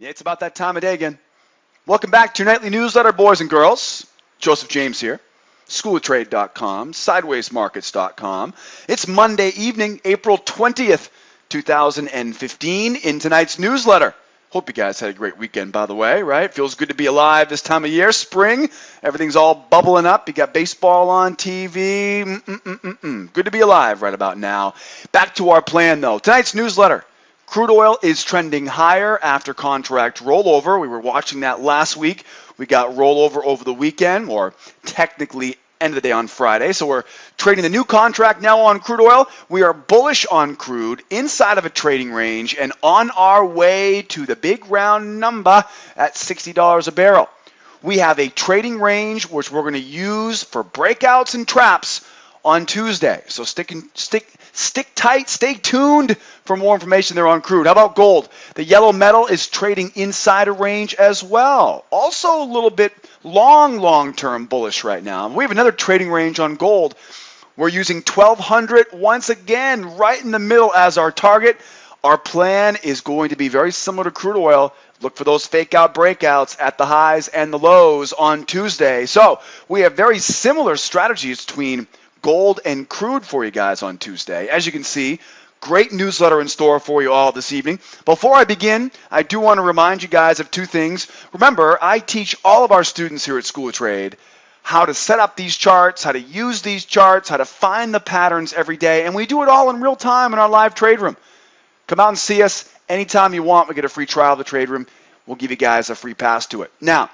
Yeah, it's about that time of day again. Welcome back to your nightly newsletter, boys and girls. Joseph James here. SchoolOfTrade.com, SidewaysMarkets.com. It's Monday evening, April 20th, 2015. In tonight's newsletter, hope you guys had a great weekend, by the way, right? Feels good to be alive this time of year. Spring, everything's all bubbling up. You got baseball on TV. Good to be alive right about now. Back to our plan, though. Tonight's newsletter. Crude oil is trending higher after contract rollover. We were watching that last week. We got rollover over the weekend, or technically end of the day on Friday. So we're trading the new contract now on crude oil. We are bullish on crude inside of a trading range and on our way to the big round number at $60 a barrel. We have a trading range which we're going to use for breakouts and traps on Tuesday. So stick tight, stay tuned for more information there on crude. How about gold? The yellow metal is trading inside a range as well. Also a little bit long-term bullish right now. We have another trading range on gold. We're using 1,200 once again right in the middle as our target. Our plan is going to be very similar to crude oil. Look for those fake out breakouts at the highs and the lows on Tuesday. So we have very similar strategies between gold and crude for you guys on Tuesday. As you can see, great newsletter in store for you all this evening. Before I begin, I do want to remind you guys of two things. Remember, I teach all of our students here at School of Trade how to set up these charts, how to use these charts, how to find the patterns every day, and we do it all in real time in our live trade room. Come out and see us anytime you want. We get a free trial of the trade room. We'll give you guys a free pass to it. Now,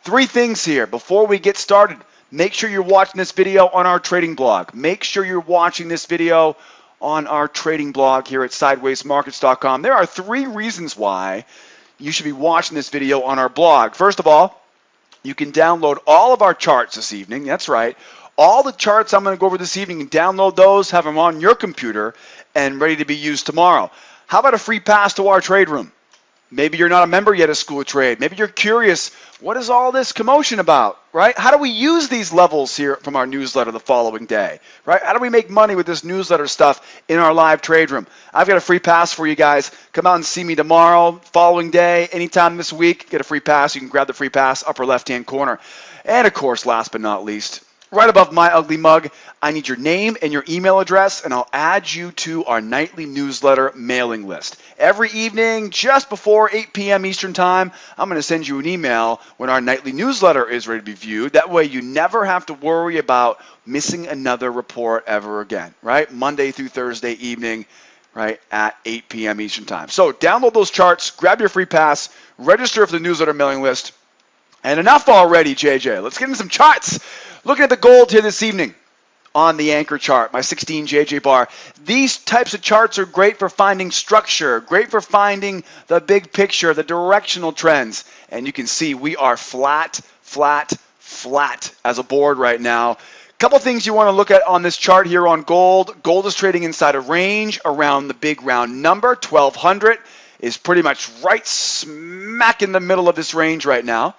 three things here before we get started. Make sure you're watching this video on our trading blog. Make sure you're watching this video on our trading blog here at SidewaysMarkets.com. There are three reasons why you should be watching this video on our blog. First of all, you can download all of our charts this evening. That's right. All the charts I'm going to go over this evening, you can download those, have them on your computer, and ready to be used tomorrow. How about a free pass to our trade room? Maybe you're not a member yet of School of Trade. Maybe you're curious, what is all this commotion about, right? How do we use these levels here from our newsletter the following day, right? How do we make money with this newsletter stuff in our live trade room? I've got a free pass for you guys. Come out and see me tomorrow, following day, anytime this week. Get a free pass. You can grab the free pass, upper left-hand corner. And, of course, last but not least, right above my ugly mug, I need your name and your email address, and I'll add you to our nightly newsletter mailing list. Every evening, just before 8 p.m. Eastern Time, I'm going to send you an email when our nightly newsletter is ready to be viewed. That way you never have to worry about missing another report ever again, right? Monday through Thursday evening, right, at 8 p.m. Eastern Time. So download those charts, grab your free pass, register for the newsletter mailing list. And enough already, JJ. Let's get into some charts. Looking at the gold here this evening on the anchor chart, my 16 JJ bar. These types of charts are great for finding structure, great for finding the big picture, the directional trends. And you can see we are flat as a board right now. Couple things you want to look at on this chart here on gold. Gold is trading inside a range around the big round number. 1,200 is pretty much right smack in the middle of this range right now.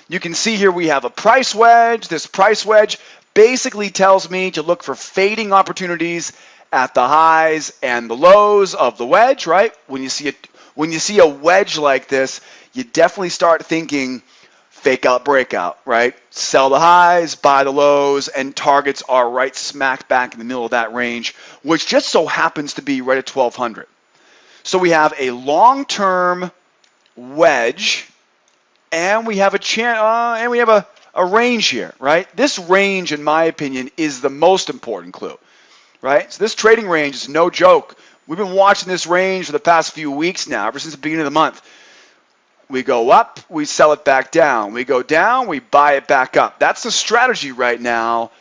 You can see here we have a price wedge. This price wedge basically tells me to look for fading opportunities at the highs and the lows of the wedge, right? When you see a wedge like this, you definitely start thinking fake out breakout, right? Sell the highs, buy the lows, and targets are right smack back in the middle of that range, which just so happens to be right at 1,200. So we have a long-term wedge. And we have a range here, right? This range, in my opinion, is the most important clue, right? So this trading range is no joke. We've been watching this range for the past few weeks now, ever since the beginning of the month. We go up, we sell it back down. We go down, we buy it back up. That's the strategy right now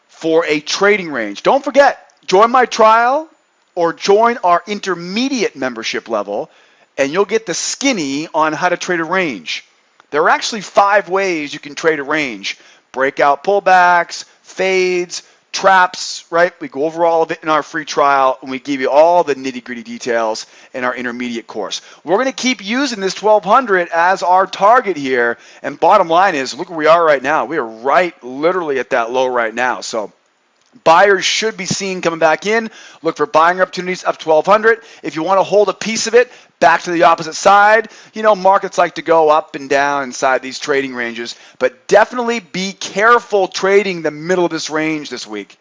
for a trading range. Don't forget, join my trial or join our intermediate membership level, and you'll get the skinny on how to trade a range. There are actually 5 ways you can trade a range. Breakout pullbacks, fades, traps, right? We go over all of it in our free trial, and we give you all the nitty-gritty details in our intermediate course. We're going to keep using this 1,200 as our target here, and bottom line is, look where we are right now. We are right literally at that low right now. So buyers should be seen coming back in. Look for buying opportunities up 1,200. If you want to hold a piece of it, Back to the opposite side, markets like to go up and down inside these trading ranges, but definitely be careful trading the middle of this range this week.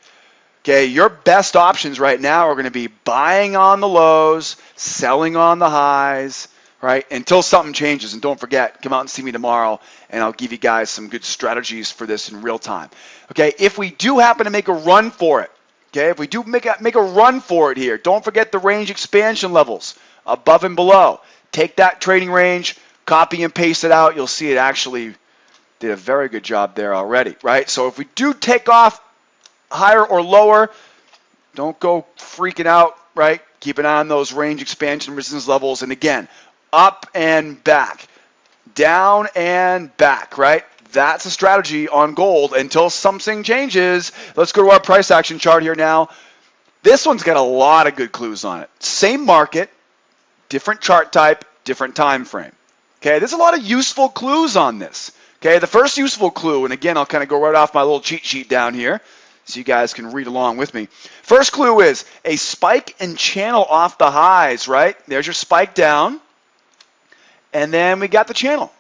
Okay, your best options right now are going to be buying on the lows, selling on the highs, right, until something changes. And don't forget, come out and see me tomorrow, and I'll give you guys some good strategies for this in real time. Okay, if we do happen to make a run for it, okay, if we do make a run for it here, don't forget the range expansion levels above and below. Take that trading range, copy and paste it out. You'll see it actually did a very good job there already, right? So if we do take off higher or lower, don't go freaking out, right? Keep an eye on those range expansion resistance levels. And again, up and back, down and back, right? That's a strategy on gold until something changes. Let's go to our price action chart here now. This one's got a lot of good clues on it. Same market, different chart type, different time frame. Okay, there's a lot of useful clues on this. Okay, the first useful clue, and again, I'll kind of go right off my little cheat sheet down here so you guys can read along with me. First clue is a spike and channel off the highs, right? There's your spike down, and then we got the channel,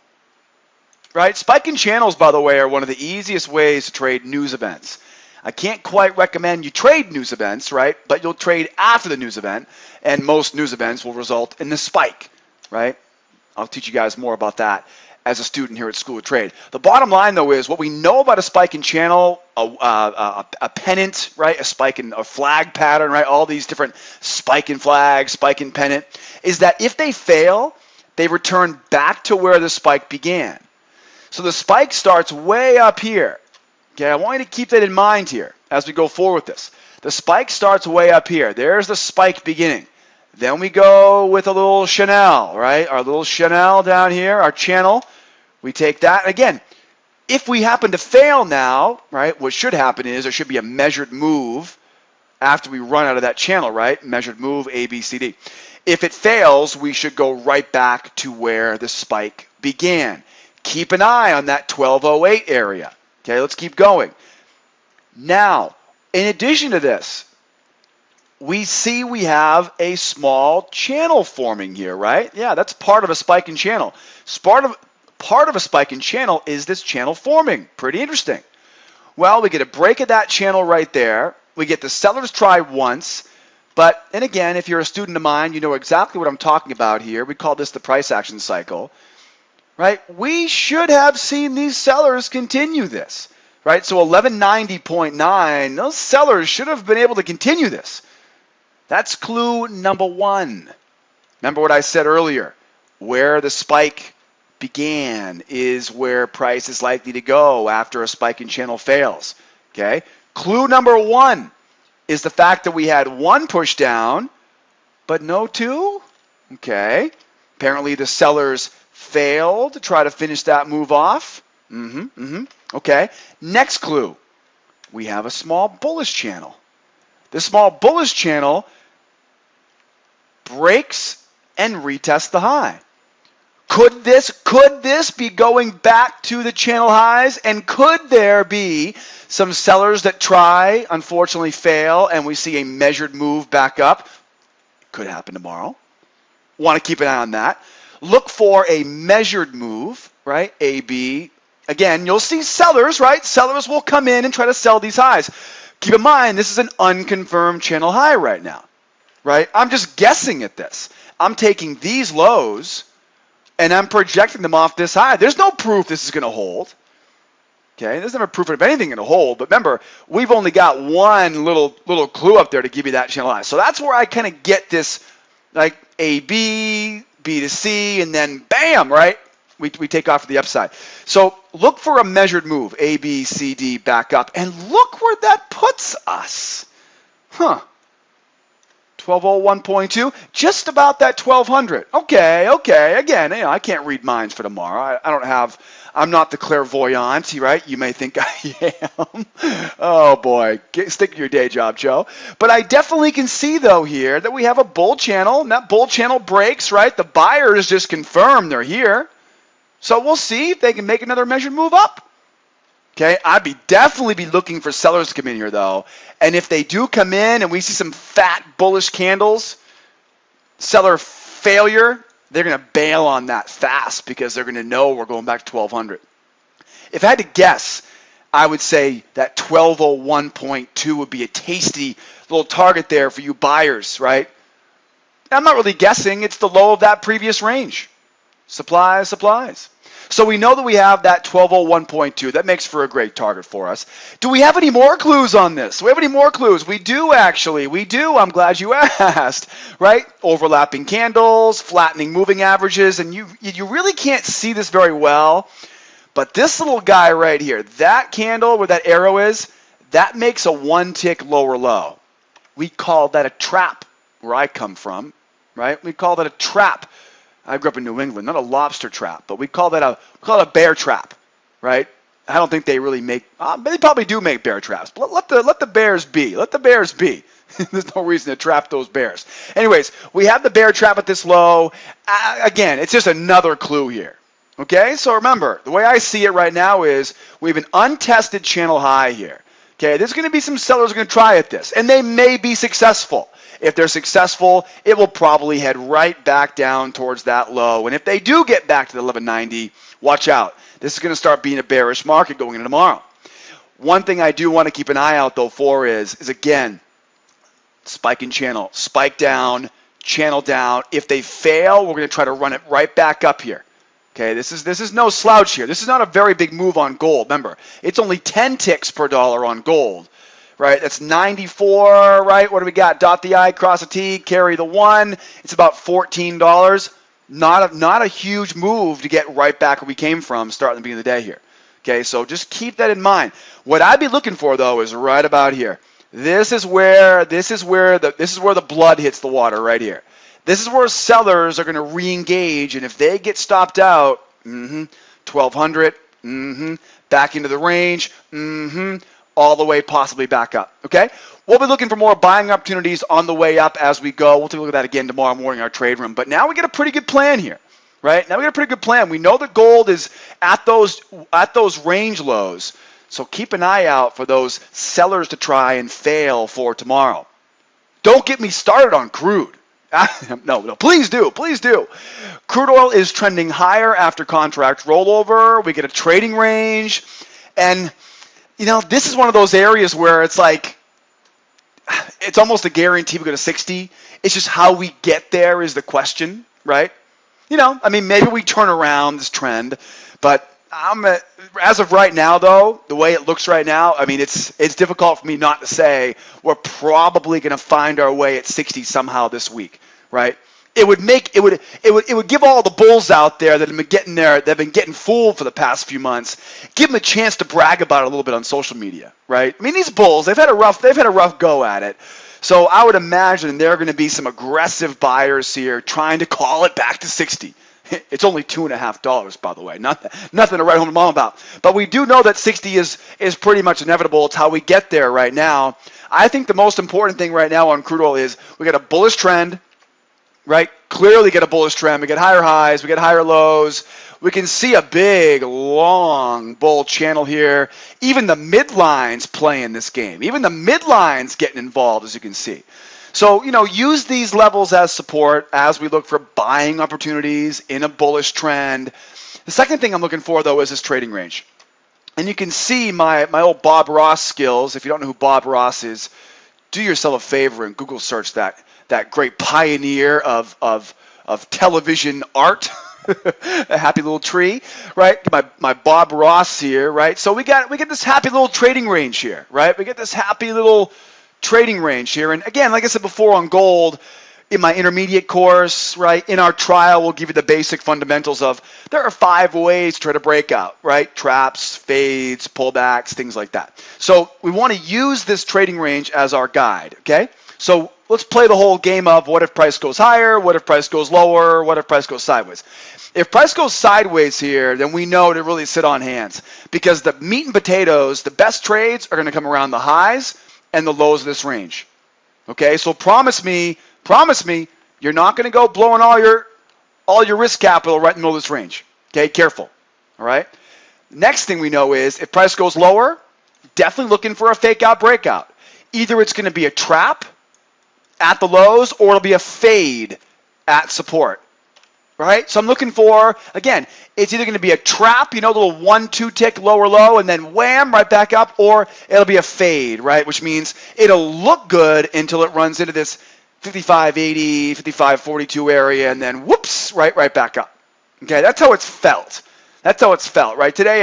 right? Spike and channels, by the way, are one of the easiest ways to trade news events. I can't quite recommend you trade news events, right? But you'll trade after the news event, and most news events will result in the spike, right? I'll teach you guys more about that as a student here at School of Trade. The bottom line, though, is what we know about a spike and channel, a pennant, right? A spike and a flag pattern, right? All these different spike and flag, spike and pennant, is that if they fail, they return back to where the spike began. So the spike starts way up here. Okay, I want you to keep that in mind here as we go forward with this. The spike starts way up here. There's the spike beginning. Then we go with a little Chanel, right? Our little Chanel down here, our channel. We take that. Again, if we happen to fail now, right, what should happen is there should be a measured move after we run out of that channel, right? Measured move, A, B, C, D. If it fails, we should go right back to where the spike began. Keep an eye on that 1208 area. Okay, let's keep going. Now, in addition to this, we see we have a small channel forming here, right? Yeah, that's part of a spike and channel. Part of a spike and channel is this channel forming. Pretty interesting. Well, we get a break of that channel right there. We get the sellers try once. But, and again, if you're a student of mine, you know exactly what I'm talking about here. We call this the price action cycle, right? We should have seen these sellers continue this, right? So 1190.9, those sellers should have been able to continue this. That's clue number one. Remember what I said earlier. Where the spike began is where price is likely to go after a spike and channel fails. Okay? Clue number one is the fact that we had one push down, but no two. Okay. Apparently the sellers failed to try to finish that move off. Okay. Next clue. We have a small bullish channel. The small bullish channel breaks and retests the high. Could this be going back to the channel highs? And could there be some sellers that try, unfortunately fail, and we see a measured move back up? Could happen tomorrow. Want to keep an eye on that. Look for a measured move, right? A, B. Again, you'll see sellers, right? Sellers will come in and try to sell these highs. Keep in mind, this is an unconfirmed channel high right now, right? I'm just guessing at this. I'm taking these lows and I'm projecting them off this high. There's no proof this is going to hold. Okay, there's never proof of anything going to hold. But remember, we've only got one little clue up there to give you that channel high. So that's where I kind of get this, like A, B, B to C, and then bam, right? We take off to the upside. So look for a measured move, A, B, C, D, back up. And look where that puts us. 1201.2, just about that 1200. Okay. Again, I can't read minds for tomorrow. I'm not the clairvoyant, right? You may think I am. Oh boy, stick to your day job, Joe. But I definitely can see though here that we have a bull channel, and that bull channel breaks, right? The buyers just confirmed they're here. So we'll see if they can make another measured move up. Okay, I'd definitely be looking for sellers to come in here though. And if they do come in and we see some fat bullish candles, seller failure, they're going to bail on that fast because they're going to know we're going back to 1200. If I had to guess, I would say that 1201.2 would be a tasty little target there for you buyers, right? I'm not really guessing. It's the low of that previous range. Supplies. So we know that we have that 1201.2. That makes for a great target for us. Do we have any more clues on this? Do we have any more clues? We do, actually. We do. I'm glad you asked, right? Overlapping candles, flattening moving averages, and you really can't see this very well, but this little guy right here, that candle where that arrow is, that makes a one tick lower low. We call that a trap where I come from, right? We call that a trap. I grew up in New England, not a lobster trap, but we call it a bear trap, right? I don't think they really make. They probably do make bear traps, but let the bears be. Let the bears be. There's no reason to trap those bears. Anyways, we have the bear trap at this low. Again, it's just another clue here. Okay, so remember, the way I see it right now is we have an untested channel high here. Okay, there's going to be some sellers going to try at this, and they may be successful. If they're successful, it will probably head right back down towards that low. And if they do get back to the 1190, watch out. This is going to start being a bearish market going into tomorrow. One thing I do want to keep an eye out, though, for is again, spike in channel, spike down, channel down. If they fail, we're going to try to run it right back up here. Okay, this is no slouch here. This is not a very big move on gold. Remember, it's only 10 ticks per dollar on gold. Right, that's 94, right? What do we got? Dot the I, cross the T, carry the 1. It's about $14. Not a huge move to get right back where we came from starting at the beginning of the day here. Okay, so just keep that in mind. What I'd be looking for, though, is right about here. This is where the blood hits the water right here. This is where sellers are going to re-engage, and if they get stopped out, 1200, back into the range, all the way possibly back up, okay? We'll be looking for more buying opportunities on the way up as we go. We'll take a look at that again tomorrow morning in our trade room. But now we get a pretty good plan here, right? Now we got a pretty good plan. We know that gold is at those range lows, so keep an eye out for those sellers to try and fail for tomorrow. Don't get me started on crude. No, please do. Crude oil is trending higher after contract rollover. We get a trading range, and this is one of those areas where it's like, it's almost a guarantee we go to 60. It's just how we get there is the question, right? Maybe we turn around this trend, but as of right now, though, the way it looks right now, it's difficult for me not to say we're probably going to find our way at 60 somehow this week, right? It would give all the bulls out there that have been getting fooled for the past few months, give them a chance to brag about it a little bit on social media, right? These bulls, they've had a rough go at it. So I would imagine there are going to be some aggressive buyers here trying to call it back to 60. It's only $2.50, by the way. Nothing to write home to mom about. But we do know that 60 is pretty much inevitable. It's how we get there right now. I think the most important thing right now on crude oil is we got a bullish trend, right? Clearly get a bullish trend. We get higher highs. We get higher lows. We can see a big, long bull channel here. Even the midlines play in this game. Even the midlines getting involved, as you can see. So, use these levels as support as we look for buying opportunities in a bullish trend. The second thing I'm looking for, though, is this trading range. And you can see my old Bob Ross skills. If you don't know who Bob Ross is, do yourself a favor and Google search that great pioneer of television art. A happy little tree, right? My Bob Ross here, right? So we get this happy little trading range here, right? We get this happy little trading range here. And again, like I said before on gold, in my intermediate course, right, in our trial, we'll give you the basic fundamentals of there are 5 ways to try to break out, right? Traps, fades, pullbacks, things like that. So we want to use this trading range as our guide, okay? So let's play the whole game of what if price goes higher, what if price goes lower, what if price goes sideways. If price goes sideways here, then we know to really sit on hands because the meat and potatoes, the best trades are going to come around the highs and the lows of this range. Okay, so promise me, you're not going to go blowing all your risk capital right in the middle of this range. Okay, careful. All right. Next thing we know is if price goes lower, definitely looking for a fake out breakout. Either it's going to be a trap at the lows or it'll be a fade at support. right? So I'm looking for, again, it's either going to be a trap, the little 1-2 tick lower low, and then wham, right back up, or it'll be a fade, right? Which means it'll look good until it runs into this 55.80, 55.42 area, and then whoops, right back up. Okay, that's how it's felt. That's how it's felt, right? Today,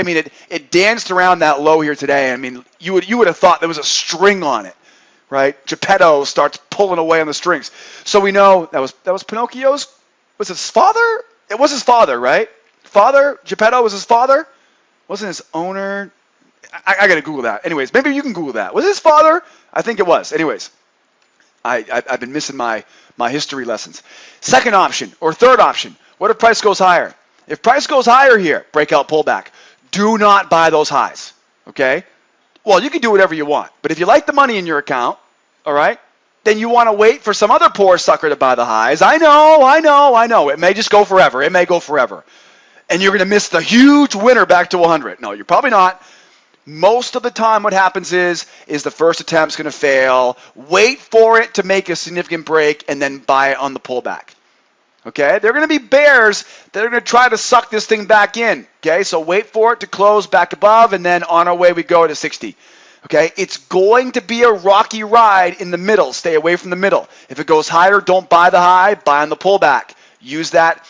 it danced around that low here today. You would have thought there was a string on it, right? Geppetto starts pulling away on the strings. So we know that was Pinocchio's. Was his father? It was his father, right? Father? Geppetto was his father? Wasn't his owner? I got to Google that. Anyways, maybe you can Google that. Was it his father? I think it was. Anyways, I've been missing my history lessons. Second option, or third option, what if price goes higher? If price goes higher here, breakout pullback, do not buy those highs, okay? Well, you can do whatever you want, but if you like the money in your account, all right, then you want to wait for some other poor sucker to buy the highs. I know. It may just go forever. It may go forever. And you're going to miss the huge winner back to 100. No, you're probably not. Most of the time what happens is the first attempt's going to fail. Wait for it to make a significant break and then buy it on the pullback. Okay? There are going to be bears that are going to try to suck this thing back in. Okay? So wait for it to close back above, and then on our way we go to 60. Okay, it's going to be a rocky ride in the middle. Stay away from the middle. If it goes higher, don't buy the high, buy on the pullback. Use that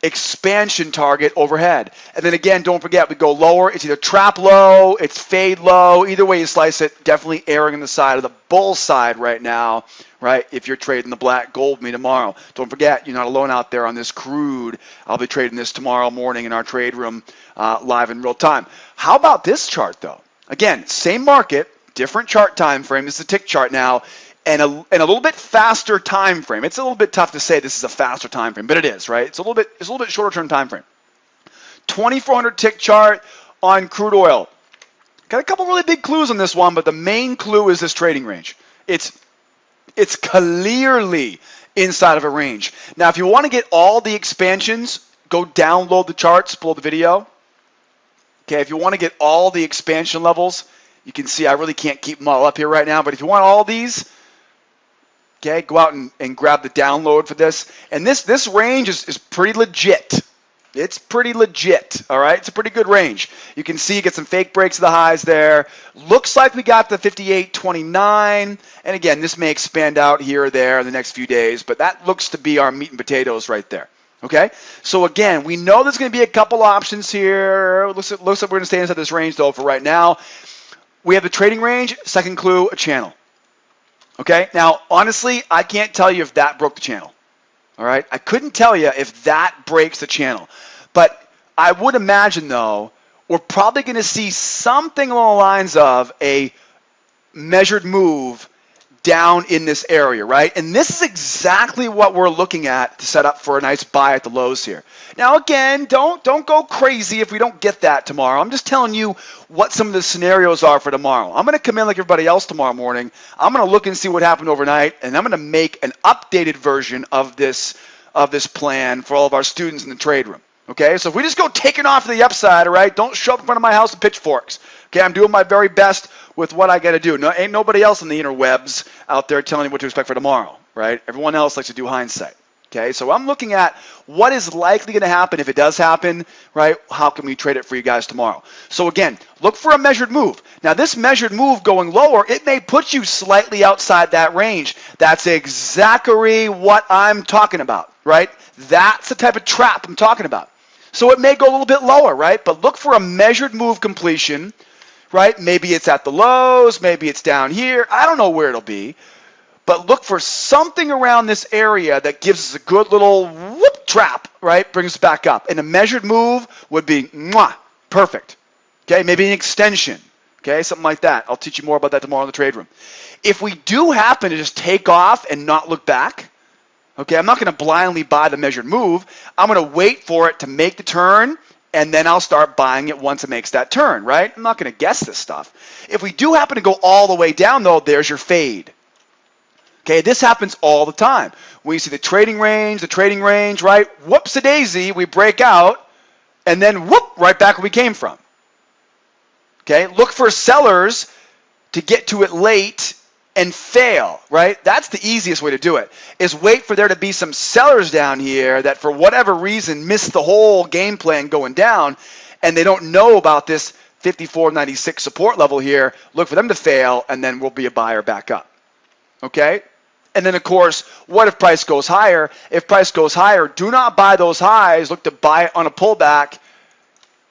expansion target overhead. And then again, don't forget, we go lower. It's either trap low, it's fade low. Either way you slice it, definitely erring on the side of the bull side right now, right? If you're trading the black gold with me tomorrow. Don't forget, you're not alone out there on this crude. I'll be trading this tomorrow morning in our trade room live in real time. How about this chart, though? Again, same market, different chart time frame. This is a tick chart now, and a little bit faster time frame. It's a little bit tough to say this is a faster time frame, but it is, right? It's a little bit shorter term time frame. 2400 tick chart on crude oil. Got a couple really big clues on this one, but the main clue is this trading range. It's clearly inside of a range. Now, if you want to get all the expansions, go download the charts below the video. Okay, if you want to get all the expansion levels, you can see I really can't keep them all up here right now, but if you want all these, okay, go out and grab the download for this. And this range is pretty legit. It's pretty legit, all right? It's a pretty good range. You can see you get some fake breaks of the highs there. Looks like we got the 58.29. And again, this may expand out here or there in the next few days, but that looks to be our meat and potatoes right there. Okay, so again, we know there's going to be a couple options here. Looks like we're going to stay inside this range, though, for right now. We have the trading range. Second clue, a channel. Okay, now, honestly, I can't tell you if that broke the channel. All right, I couldn't tell you if that breaks the channel. But I would imagine, though, we're probably going to see something along the lines of a measured move down in this area, right? And this is exactly what we're looking at to set up for a nice buy at the lows here. Now, again, don't go crazy if we don't get that tomorrow. I'm just telling you what some of the scenarios are for tomorrow. I'm going to come in like everybody else tomorrow morning. I'm going to look and see what happened overnight, and I'm going to make an updated version of this plan for all of our students in the trade room. Okay, so if we just go taking off to the upside, all right, don't show up in front of my house with pitchforks. Okay, I'm doing my very best with what I got to do. No, ain't nobody else in the interwebs out there telling you what to expect for tomorrow, right? Everyone else likes to do hindsight. Okay, so I'm looking at what is likely going to happen if it does happen, right? How can we trade it for you guys tomorrow? So again, look for a measured move. Now this measured move going lower, it may put you slightly outside that range. That's exactly what I'm talking about, right? That's the type of trap I'm talking about. So it may go a little bit lower, right? But look for a measured move completion, right? Maybe it's at the lows, maybe it's down here. I don't know where it'll be. But look for something around this area that gives us a good little whoop trap, right? Brings us back up. And a measured move would be perfect. Okay, maybe an extension. Okay, something like that. I'll teach you more about that tomorrow in the trade room. If we do happen to just take off and not look back, okay, I'm not going to blindly buy the measured move. I'm going to wait for it to make the turn, and then I'll start buying it once it makes that turn, right? I'm not going to guess this stuff. If we do happen to go all the way down, though, there's your fade. Okay, this happens all the time. When you see the trading range, right? Whoops-a-daisy, we break out, and then whoop, right back where we came from. Okay, look for sellers to get to it late and fail, right? That's the easiest way to do it, is wait for there to be some sellers down here that for whatever reason missed the whole game plan going down, and they don't know about this 54.96 support level here. Look for them to fail, and then we'll be a buyer back up, okay? And then, of course, what if price goes higher? If price goes higher, do not buy those highs. Look to buy it on a pullback.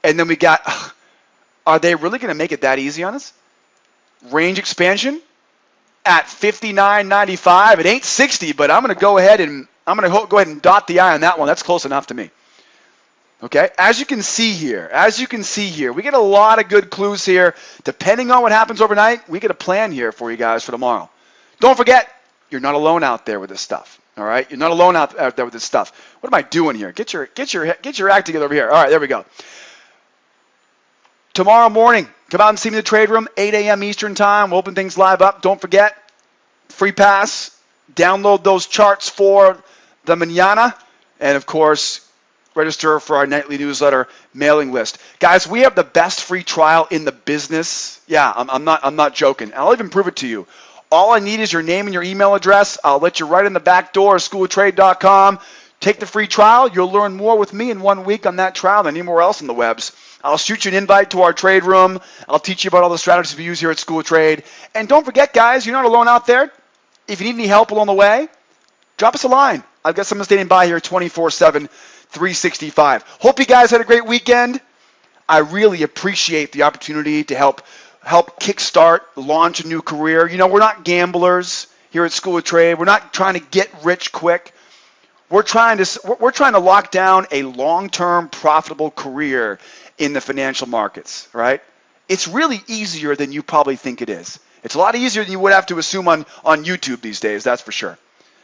And then we got, are they really going to make it that easy on us? Range expansion at 59.95. It ain't 60, but I'm going to go ahead and dot the I on that one. That's close enough to me. Okay, as you can see here, we get a lot of good clues here. Depending on what happens overnight, we get a plan here for you guys for tomorrow. Don't forget, you're not alone out there with this stuff. All right, you're not alone out there with this stuff. What am I doing here? Get your act together over here. All right, there we go. Tomorrow morning, come out and see me in the trade room, 8 a.m. Eastern time. We'll open things live up. Don't forget, free pass. Download those charts for the mañana, and of course, register for our nightly newsletter mailing list. Guys, we have the best free trial in the business. Yeah, I'm not joking. I'll even prove it to you. All I need is your name and your email address. I'll let you right in the back door of SchoolOfTrade.com. Take the free trial. You'll learn more with me in 1 week on that trial than anywhere else on the webs. I'll shoot you an invite to our trade room. I'll teach you about all the strategies we use here at School of Trade. And don't forget, guys, you're not alone out there. If you need any help along the way, drop us a line. I've got someone standing by here 24/7, 365. Hope you guys had a great weekend. I really appreciate the opportunity to help kickstart, launch a new career. You know, we're not gamblers here at School of Trade. We're not trying to get rich quick. We're trying to lock down a long-term profitable career in the financial markets, right? It's really easier than you probably think it is. It's a lot easier than you would have to assume on YouTube these days, that's for sure.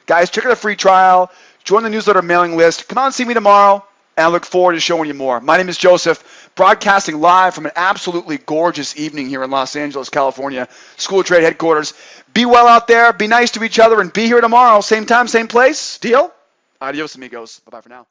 Guys, check out a free trial. Join the newsletter mailing list. Come out and see me tomorrow, and I look forward to showing you more. My name is Joseph, broadcasting live from an absolutely gorgeous evening here in Los Angeles, California, School of Trade headquarters. Be well out there, be nice to each other, and be here tomorrow, same time, same place. Deal? Adios, amigos. Bye-bye for now.